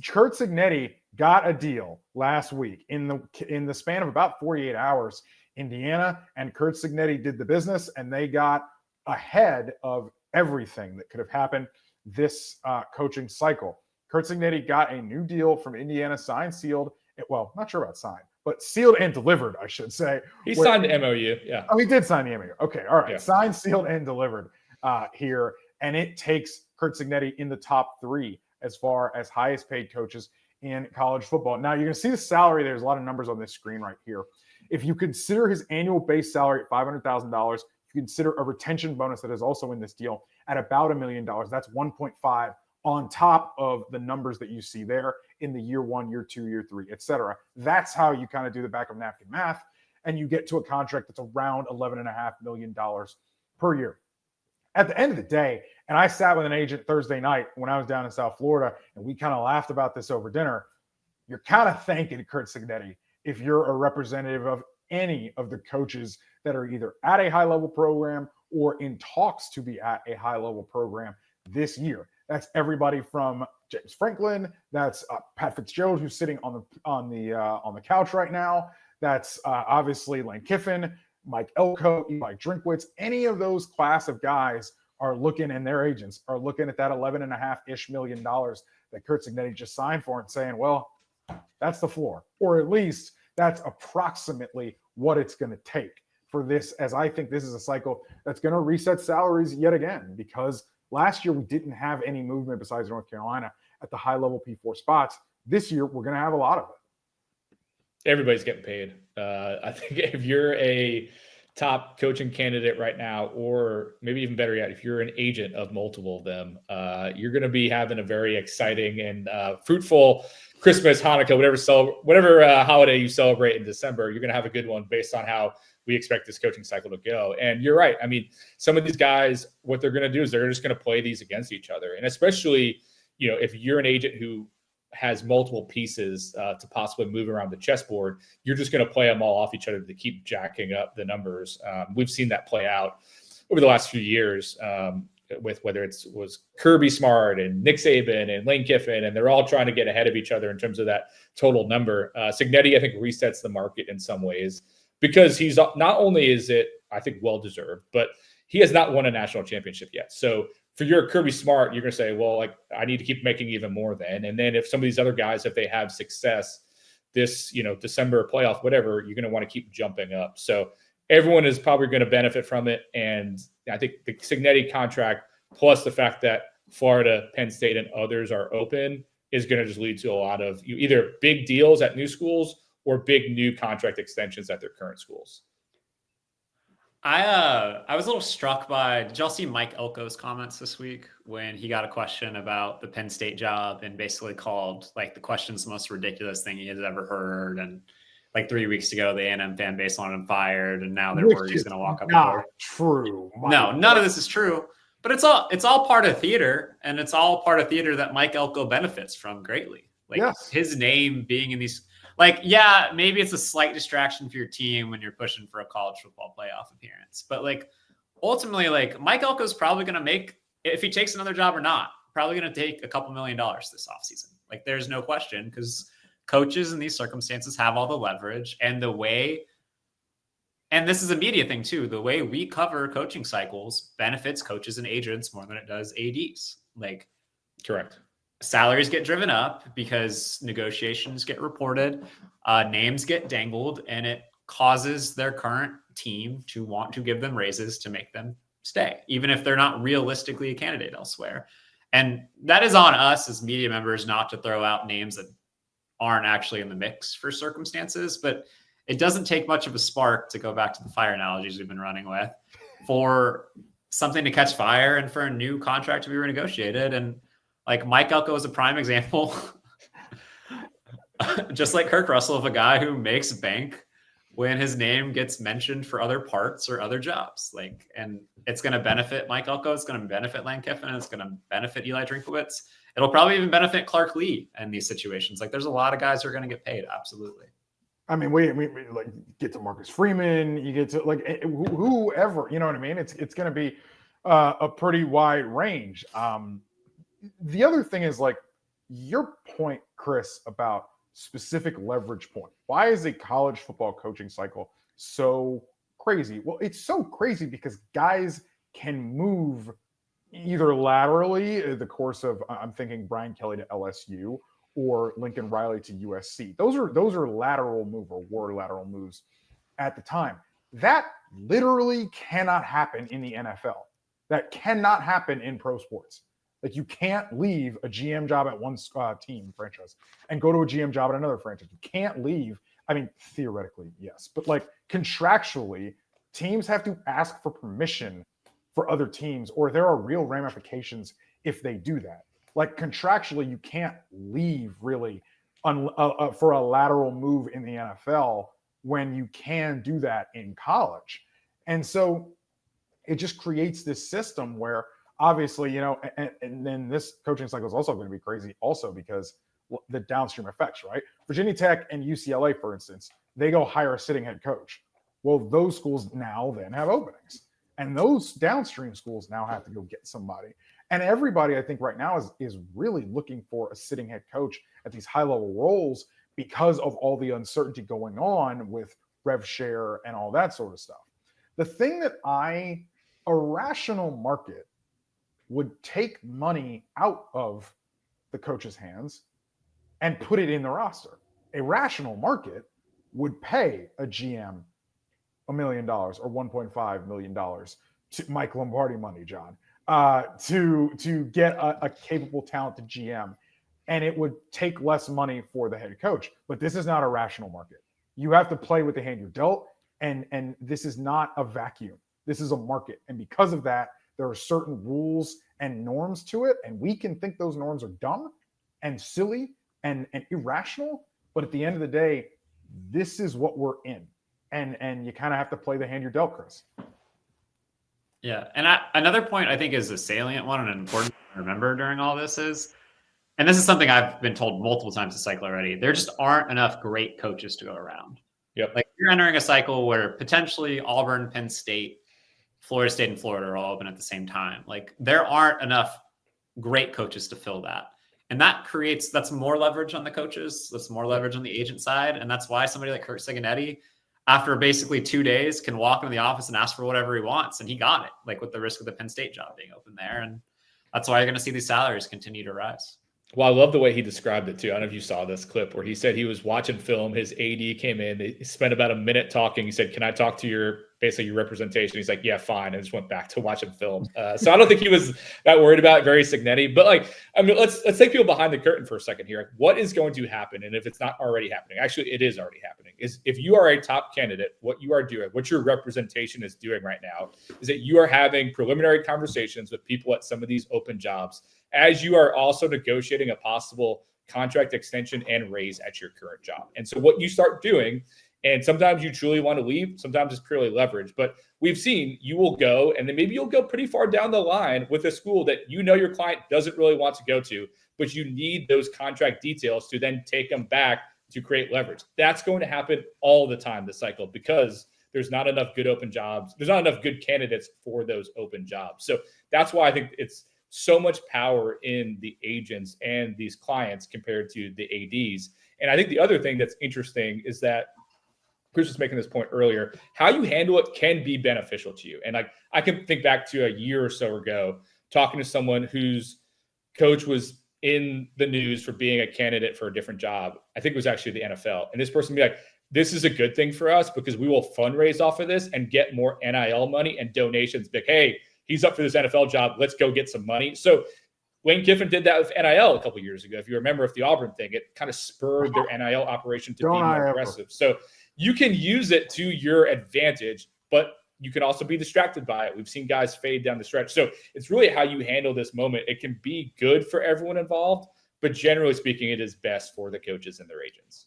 Curt Cignetti got a deal last week in the span of about 48 hours. Indiana and Curt Signetti did the business, and they got ahead of everything that could have happened this coaching cycle. Curt Signetti got a new deal from Indiana, signed, sealed. Well, not sure about signed, but sealed and delivered, I should say. He signed the MOU, yeah. Oh, he did sign the MOU. Okay, all right. Yeah. Signed, sealed, and delivered here. And it takes Curt Signetti in the top 3 as far as highest paid coaches in college football. Now, you're going to see the salary. There's a lot of numbers on this screen right here. If you consider his annual base salary at $500,000, if you consider a retention bonus that is also in this deal at about $1 million, that's 1.5 on top of the numbers that you see there in the year 1, year 2, year 3, et cetera. That's how you kind of do the back of napkin math, and you get to a contract that's around $11.5 million per year. At the end of the day, and I sat with an agent Thursday night when I was down in South Florida, and we kind of laughed about this over dinner. You're kind of thanking Curt Signetti if you're a representative of any of the coaches that are either at a high-level program or in talks to be at a high-level program this year. That's everybody from James Franklin. That's Pat Fitzgerald, who's sitting on the couch right now. That's obviously Lane Kiffin, Mike Elko, Eli Drinkwitz. Any of those class of guys are looking, and their agents are looking at that $11.5-ish million that Curt Signetti just signed for and saying, well, that's the floor, or at least that's approximately what it's going to take for this, as I think this is a cycle that's going to reset salaries yet again, because last year we didn't have any movement besides North Carolina at the high-level P4 spots. This year we're going to have a lot of it. Everybody's getting paid. I think if you're a top coaching candidate right now, or maybe even better yet, if you're an agent of multiple of them, you're going to be having a very exciting and fruitful Christmas, Hanukkah, whatever holiday you celebrate in December. You're going to have a good one based on how we expect this coaching cycle to go. And you're right. I mean, some of these guys, what they're going to do is they're just going to play these against each other. And especially, if you're an agent who has multiple pieces to possibly move around the chessboard, you're just going to play them all off each other to keep jacking up the numbers. We've seen that play out over the last few years with whether was Kirby Smart and Nick Saban and Lane Kiffin, and they're all trying to get ahead of each other in terms of that total number. Signetti, I think, resets the market in some ways because he's not only is it, I think, well-deserved, but he has not won a national championship yet. So for your Kirby Smart, you're going to say, well, I need to keep making even more then. And then if some of these other guys, if they have success this, December playoff, whatever, you're going to want to keep jumping up. So everyone is probably going to benefit from it. And I think the Signetti contract, plus the fact that Florida, Penn State, and others are open, is going to just lead to a lot of either big deals at new schools or big new contract extensions at their current schools. I was a little struck by, did y'all see Mike Elko's comments this week when he got a question about the Penn State job and basically called the question's the most ridiculous thing he has ever heard? And 3 weeks ago, the A&M fan base wanted him fired, and now they're worried he's going to walk up the door. True. No, none of this is true. But it's all part of theater, and it's all part of theater that Mike Elko benefits from greatly. Yes. His name being in these, maybe it's a slight distraction for your team when you're pushing for a college football playoff appearance. But ultimately, Mike Elko is probably going to make, if he takes another job or not, probably going to take a couple $1 million this offseason. There's no question, because coaches in these circumstances have all the leverage, and and this is a media thing too, the way we cover coaching cycles benefits coaches and agents more than it does ADs. Correct. Salaries get driven up because negotiations get reported, names get dangled, and it causes their current team to want to give them raises to make them stay, even if they're not realistically a candidate elsewhere. And that is on us as media members not to throw out names that aren't actually in the mix for circumstances, but it doesn't take much of a spark, to go back to the fire analogies we've been running with, for something to catch fire and for a new contract to be renegotiated. And Mike Elko is a prime example, just like Kirk Russell, of a guy who makes bank when his name gets mentioned for other parts or other jobs. And it's going to benefit Mike Elko. It's going to benefit Lane Kiffin. It's going to benefit Eli Drinkwitz. It'll probably even benefit Clark Lee in these situations. There's a lot of guys who are going to get paid. Absolutely. I mean, we get to Marcus Freeman, you get to whoever, you know what I mean? It's going to be a pretty wide range. The other thing is your point, Chris about specific leverage point. Why is a college football coaching cycle so crazy? Well, it's so crazy because guys can move either laterally in the course of, I'm thinking Brian Kelly to LSU or Lincoln Riley to USC. Those are lateral move or were lateral moves at the time. That literally cannot happen in the NFL. That cannot happen in pro sports. Like, you can't leave a GM job at one team franchise and go to a GM job at another franchise. You can't leave. I mean, theoretically, yes, but like contractually, teams have to ask for permission for other teams, or there are real ramifications if they do that. Like, contractually, you can't leave really for a lateral move in the NFL when you can do that in college. And so it just creates this system where, obviously, and then this coaching cycle is also going to be crazy also because the downstream effects, right? Virginia Tech and UCLA, for instance, they go hire a sitting head coach. Well, those schools now then have openings, and those downstream schools now have to go get somebody. And everybody, I think, right now is really looking for a sitting head coach at these high level roles because of all the uncertainty going on with rev share and all that sort of stuff. The thing that a rational market would take money out of the coach's hands and put it in the roster. A rational market would pay a GM $1 million or $1.5 million to Mike Lombardi money, John, to get a capable, talented GM, and it would take less money for the head coach. But this is not a rational market. You have to play with the hand you're dealt, and this is not a vacuum. This is a market, and because of that, there are certain rules and norms to it, and we can think those norms are dumb and silly and irrational, but at the end of the day, this is what we're in, and you kind of have to play the hand you're dealt, Chris. Yeah, and another point I think is a salient one and an important to remember during all this is, and this is something I've been told multiple times this cycle already, there just aren't enough great coaches to go around. Yep. Like, you're entering a cycle where potentially Auburn, Penn State, Florida State, and Florida are all open at the same time. Like, there aren't enough great coaches to fill that. And that's more leverage on the coaches. That's more leverage on the agent side. And that's why somebody like Curt Cignetti, after basically 2 days, can walk into the office and ask for whatever he wants. And he got it, like with the risk of the Penn State job being open there. And that's why you're going to see these salaries continue to rise. Well, I love the way he described it too. I don't know if you saw this clip where he said he was watching film. His AD came in. They spent about a minute talking. He said, "Can I talk to your representation?" He's like, "Yeah, fine." And just went back to watching film. So I don't think he was that worried about it, very Signetti. But let's take people behind the curtain for a second here. Like, what is going to happen? And if it's not already happening, actually, it is already happening. Is if you are a top candidate, what you are doing, what your representation is doing right now, is that you are having preliminary conversations with people at some of these open jobs, as you are also negotiating a possible contract extension and raise at your current job. And so what you start doing, and sometimes you truly want to leave, sometimes it's purely leverage, but we've seen you will go, and then maybe you'll go pretty far down the line with a school that your client doesn't really want to go to, but you need those contract details to then take them back to create leverage. That's going to happen all the time this cycle because there's not enough good open jobs. There's not enough good candidates for those open jobs. So that's why I think it's so much power in the agents and these clients compared to the ADs. And I think the other thing that's interesting is that Chris was making this point earlier, how you handle it can be beneficial to you. And I can think back to a year or so ago, talking to someone whose coach was in the news for being a candidate for a different job. I think it was actually the NFL. And this person would be like, "This is a good thing for us because we will fundraise off of this and get more NIL money and donations." Like, hey, he's up for this NFL job. Let's go get some money. So Lane Kiffin did that with NIL a couple of years ago. If you remember, with the Auburn thing, it kind of spurred their NIL operation to be more aggressive. So you can use it to your advantage, but you can also be distracted by it. We've seen guys fade down the stretch. So it's really how you handle this moment. It can be good for everyone involved, but generally speaking, it is best for the coaches and their agents.